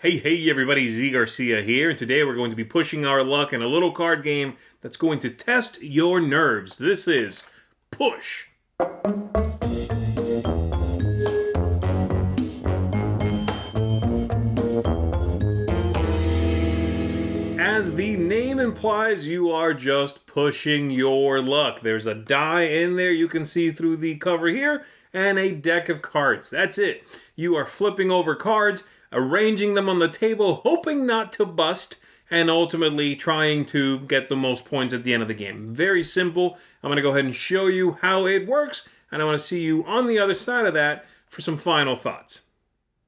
Hey everybody, Zee Garcia here, and today we're going to be pushing our luck in a little card game that's going to test your nerves. This is Push. As the name implies, you are just pushing your luck. There's a die in there you can see through the cover here, and a deck of cards. That's it. You are flipping over cards, arranging them on the table, hoping not to bust, and ultimately trying to get the most points at the end of the game. Very simple. I'm going to go ahead and show you how it works, and I want to see you on the other side of that for some final thoughts.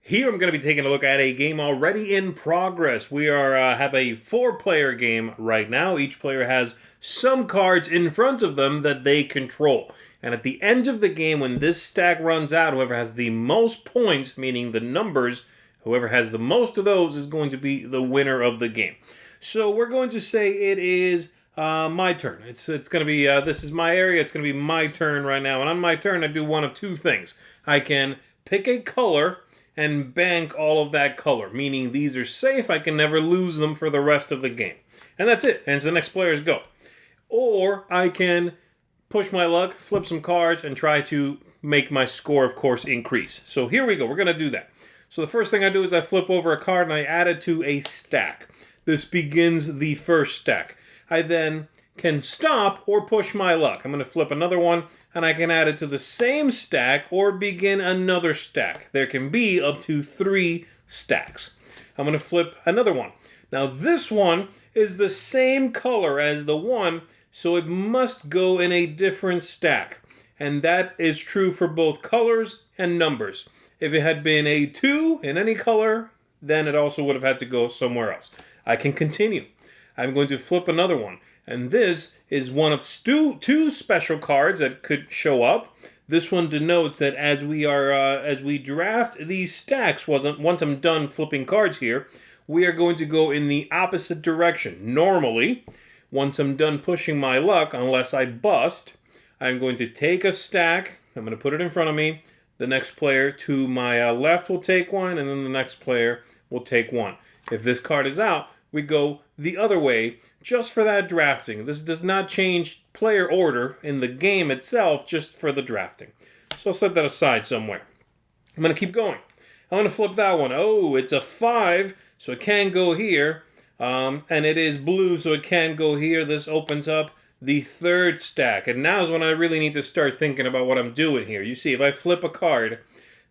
Here I'm going to be taking a look at a game already in progress. We have a 4-player game right now. Each player has some cards in front of them that they control. And at the end of the game, when this stack runs out, whoever has the most points, meaning the numbers, whoever has the most of those is going to be the winner of the game. So we're going to say it is my turn. It's going to be, this is my area. It's going to be my turn right now. And on my turn, I do one of two things. I can pick a color and bank all of that color, meaning these are safe. I can never lose them for the rest of the game. And that's it. And it's the next player's go. Or I can push my luck, flip some cards, and try to make my score, of course, increase. So here we go. We're going to do that. So the first thing I do is I flip over a card and I add it to a stack. This begins the first stack. I then can stop or push my luck. I'm going to flip another one and I can add it to the same stack or begin another stack. There can be up to 3 stacks. I'm going to flip another one. Now this one is the same color as the one, so it must go in a different stack. And that is true for both colors and numbers. If it had been a 2 in any color, then it also would have had to go somewhere else. I can continue. I'm going to flip another one. And this is one of 2 special cards that could show up. This one denotes that as we draft these stacks, once I'm done flipping cards here, we are going to go in the opposite direction. Normally, once I'm done pushing my luck, unless I bust, I'm going to take a stack. I'm going to put it in front of me. The next player to my left will take one, and then the next player will take one. If this card is out, we go the other way just for that drafting. This does not change player order in the game itself, just for the drafting. So I'll set that aside somewhere. I'm going to keep going. I'm going to flip that one. Oh, it's a 5, so it can go here. And it is blue, so it can go here. This opens up the 3rd stack. And now is when I really need to start thinking about what I'm doing here. You see, if I flip a card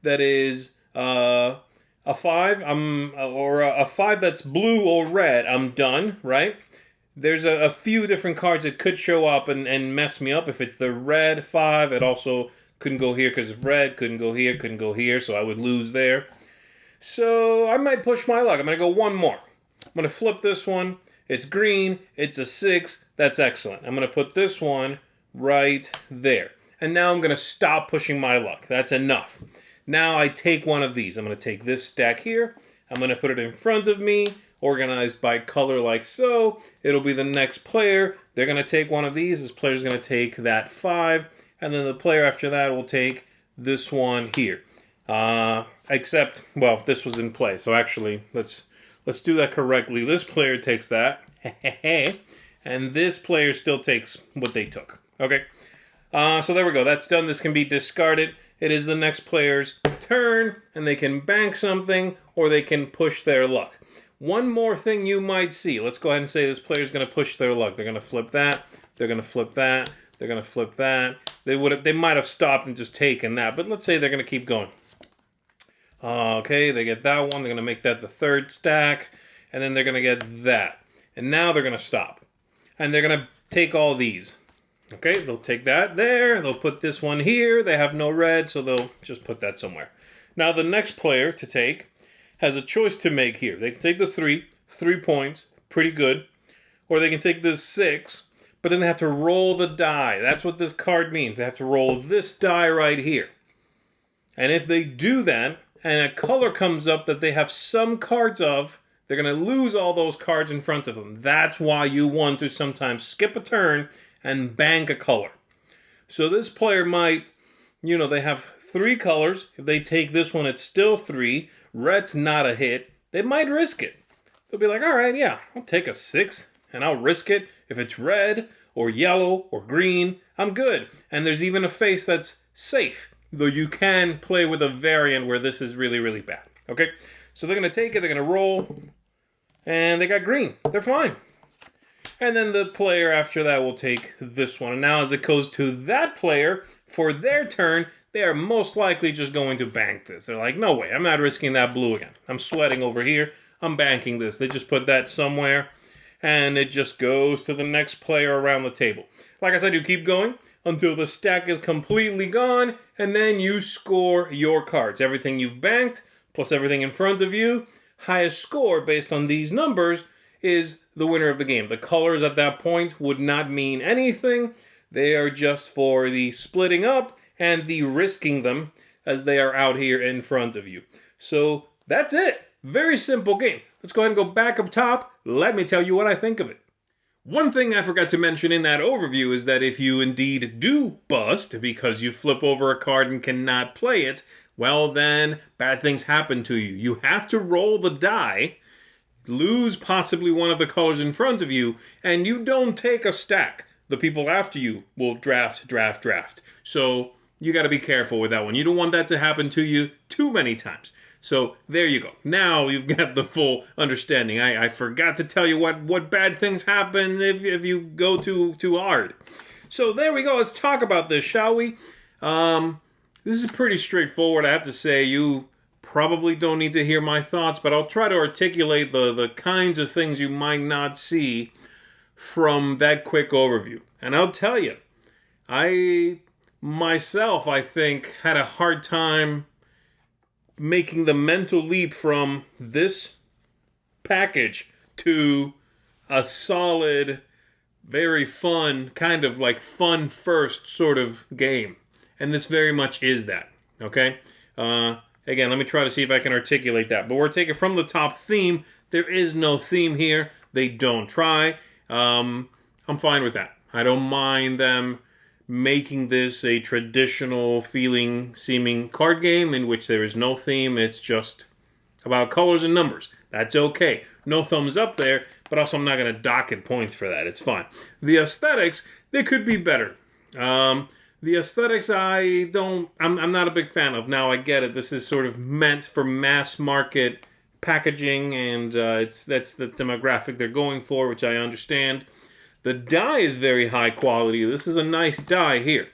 that is a 5, or a 5 that's blue or red, I'm done, right? There's a few different cards that could show up and mess me up. If it's the red 5, it also couldn't go here because of red, couldn't go here, so I would lose there. So I might push my luck. I'm going to go one more. I'm going to flip this one. It's green. It's a 6. That's excellent. I'm going to put this one right there. And now I'm going to stop pushing my luck. That's enough. Now I take one of these. I'm going to take this stack here. I'm going to put it in front of me, organized by color like so. It'll be the next player. They're going to take one of these. This player's going to take that 5. And then the player after that will take this one here. Except, well, this was in play. So actually, let's do that correctly. This player takes that. And this player still takes what they took. Okay. So there we go. That's done. This can be discarded. It is the next player's turn, and they can bank something, or they can push their luck. One more thing you might see. Let's go ahead and say this player's going to push their luck. They're going to flip that. They're going to flip that. They're going to flip that. They might have stopped and just taken that, but let's say they're going to keep going. Okay, they get that one. They're going to make that the 3rd stack, and then they're going to get that. And now they're going to stop. And they're going to take all these. Okay, they'll take that there. They'll put this one here. They have no red, so they'll just put that somewhere. Now the next player to take has a choice to make here. They can take the 3 points, pretty good. Or they can take the 6, but then they have to roll the die. That's what this card means. They have to roll this die right here. And if they do that, and a color comes up that they have some cards of, they're going to lose all those cards in front of them. That's why you want to sometimes skip a turn and bank a color. So this player might, they have 3 colors. If they take this one, it's still 3. Red's not a hit. they might risk it. They'll be like, all right, yeah, I'll take a 6 and I'll risk it. If it's red or yellow or green, I'm good. And there's even a face that's safe, though you can play with a variant where this is really, really bad. Okay? So they're going to take it, they're going to roll, and they got green. They're fine. And then the player after that will take this one. And now as it goes to that player, for their turn, they are most likely just going to bank this. They're like, no way, I'm not risking that blue again. I'm sweating over here. I'm banking this. They just put that somewhere, and it just goes to the next player around the table. Like I said, you keep going until the stack is completely gone, and then you score your cards. Everything you've banked, plus everything in front of you, highest score based on these numbers is the winner of the game. The colors at that point would not mean anything. They are just for the splitting up and the risking them as they are out here in front of you. So that's it. Very simple game. Let's go ahead and go back up top. Let me tell you what I think of it. One thing I forgot to mention in that overview is that if you indeed do bust because you flip over a card and cannot play it, well then, bad things happen to you. You have to roll the die, lose possibly one of the colors in front of you, and you don't take a stack. The people after you will draft. So you got to be careful with that one. You don't want that to happen to you too many times. So there you go. Now you've got the full understanding. I forgot to tell you what bad things happen if you go too hard. So there we go. Let's talk about this, shall we? This is pretty straightforward. I have to say, you probably don't need to hear my thoughts, but I'll try to articulate the kinds of things you might not see from that quick overview. And I'll tell you, I myself, I think, had a hard time making the mental leap from this package to a solid, very fun, kind of like fun first sort of game. And this very much is that, okay? Again, let me try to see if I can articulate that. But we're taking from the top theme. There is no theme here. They don't try. I'm fine with that. I don't mind them making this a traditional seeming card game in which there is no theme. It's just about colors and numbers. That's okay. No thumbs up there, but also I'm not going to docket points for that. It's fine. The aesthetics, they could be better. The aesthetics I'm not a big fan of. Now I get it. This is sort of meant for mass market packaging, and that's the demographic they're going for, which I understand. The die is very high quality. This is a nice die here.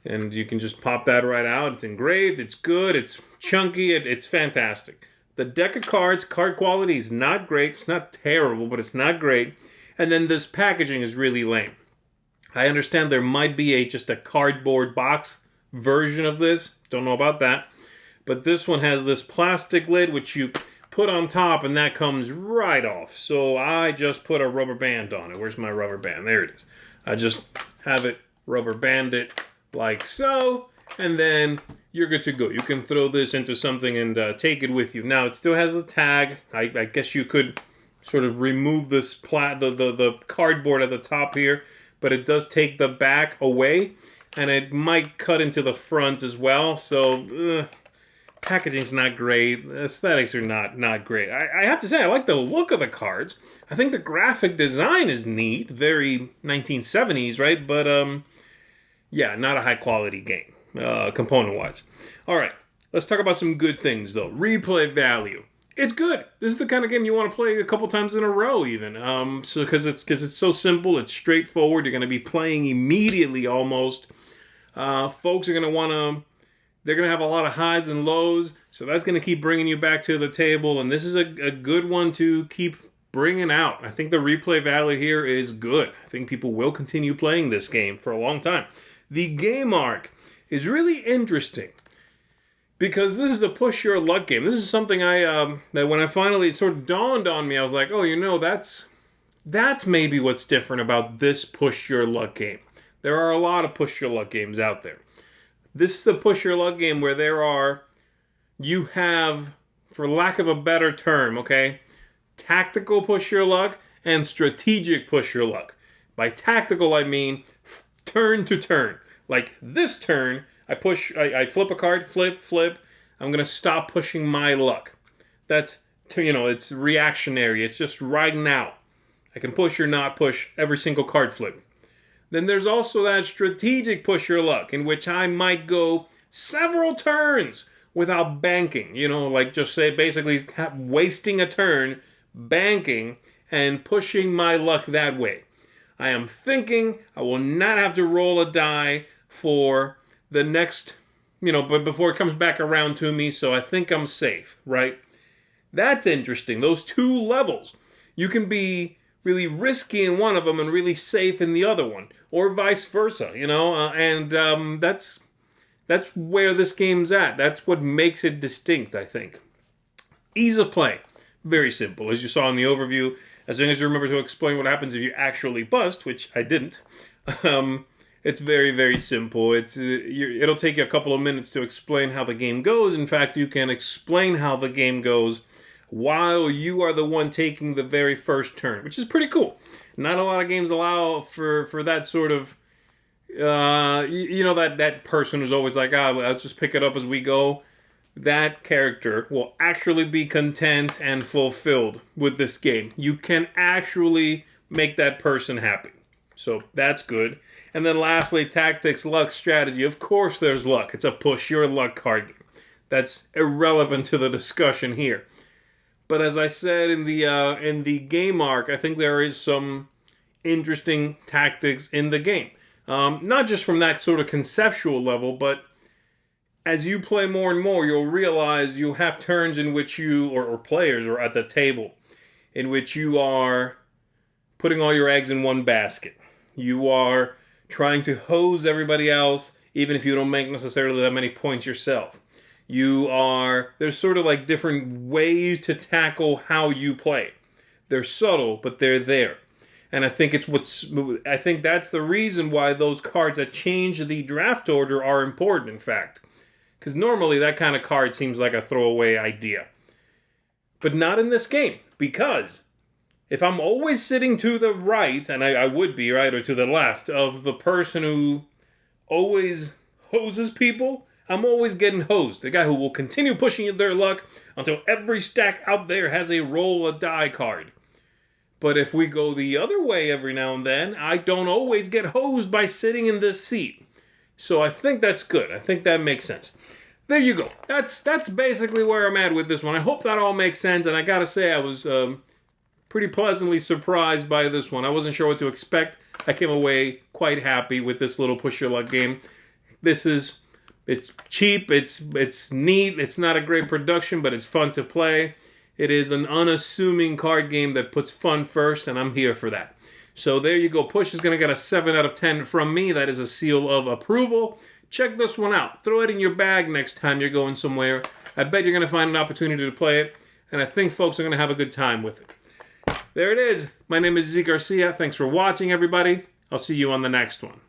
And you can just pop that right out. It's engraved. It's good. It's chunky. It's fantastic. The deck of cards, card quality is not great. It's not terrible, but it's not great. And then this packaging is really lame. I understand there might be just a cardboard box version of this. Don't know about that. But this one has this plastic lid, which you put on top, and that comes right off. So I just put a rubber band on it. Where's my rubber band? There it is. I just have it rubber band it like so, and then you're good to go. You can throw this into something and take it with you. Now, it still has the tag. I guess you could sort of remove this the cardboard at the top here, but it does take the back away, and it might cut into the front as well. So, packaging's not great. Aesthetics are not great. I have to say, I like the look of the cards. I think the graphic design is neat. Very 1970s, right? But, yeah, not a high-quality game, component-wise. All right, let's talk about some good things, though. Replay value. It's good. This is the kind of game you want to play a couple times in a row, even. So because it's so simple, it's straightforward. You're going to be playing immediately, almost. Folks are going to want to... They're going to have a lot of highs and lows, so that's going to keep bringing you back to the table, and this is a good one to keep bringing out. I think the replay value here is good. I think people will continue playing this game for a long time. The game arc is really interesting because this is a push your luck game. This is something that when I finally sort of dawned on me, I was like, oh, that's maybe what's different about this push your luck game. There are a lot of push your luck games out there. This is a push your luck game where you have, for lack of a better term, okay, tactical push your luck and strategic push your luck. By tactical, I mean turn to turn. Like this turn, I flip a card, flip. I'm going to stop pushing my luck. That's it's reactionary. It's just right now. I can push or not push every single card flip. Then there's also that strategic push your luck, in which I might go several turns without banking. Like just say basically wasting a turn, banking, and pushing my luck that way. I am thinking I will not have to roll a die for the next, but before it comes back around to me, so I think I'm safe, right? That's interesting. Those two levels. You can be really risky in one of them and really safe in the other one, or vice versa, and that's where this game's at. That's what makes it distinct, I think. Ease of play. Very simple. As you saw in the overview, as long as you remember to explain what happens if you actually bust, which I didn't, it's very, very simple. It'll take you a couple of minutes to explain how the game goes. In fact, you can explain how the game goes while you are the one taking the very first turn, which is pretty cool. Not a lot of games allow for that sort of, that person who's always like, let's just pick it up as we go. That character will actually be content and fulfilled with this game. You can actually make that person happy. So that's good. And then lastly, tactics, luck, strategy. Of course there's luck. It's a push your luck card game. That's irrelevant to the discussion here. But as I said in the game arc, I think there is some interesting tactics in the game. Not just from that sort of conceptual level, but as you play more and more, you'll realize you'll have turns in which you, or players are at the table, in which you are putting all your eggs in one basket. You are trying to hose everybody else, even if you don't make necessarily that many points yourself. There's sort of like different ways to tackle how you play. They're subtle, but they're there. And I think that's the reason why those cards that change the draft order are important, in fact. Because normally that kind of card seems like a throwaway idea. But not in this game. Because if I'm always sitting to the right, and I would be, right, or to the left, of the person who always hoses people, I'm always getting hosed. The guy who will continue pushing their luck until every stack out there has a roll a die card. But if we go the other way every now and then, I don't always get hosed by sitting in this seat. So I think that's good. I think that makes sense. There you go. That's basically where I'm at with this one. I hope that all makes sense. And I gotta say, I was pretty pleasantly surprised by this one. I wasn't sure what to expect. I came away quite happy with this little push your luck game. It's cheap. It's neat. It's not a great production, but it's fun to play. It is an unassuming card game that puts fun first, and I'm here for that. So there you go. Push is going to get a 7 out of 10 from me. That is a seal of approval. Check this one out. Throw it in your bag next time you're going somewhere. I bet you're going to find an opportunity to play it, and I think folks are going to have a good time with it. There it is. My name is Zee Garcia. Thanks for watching, everybody. I'll see you on the next one.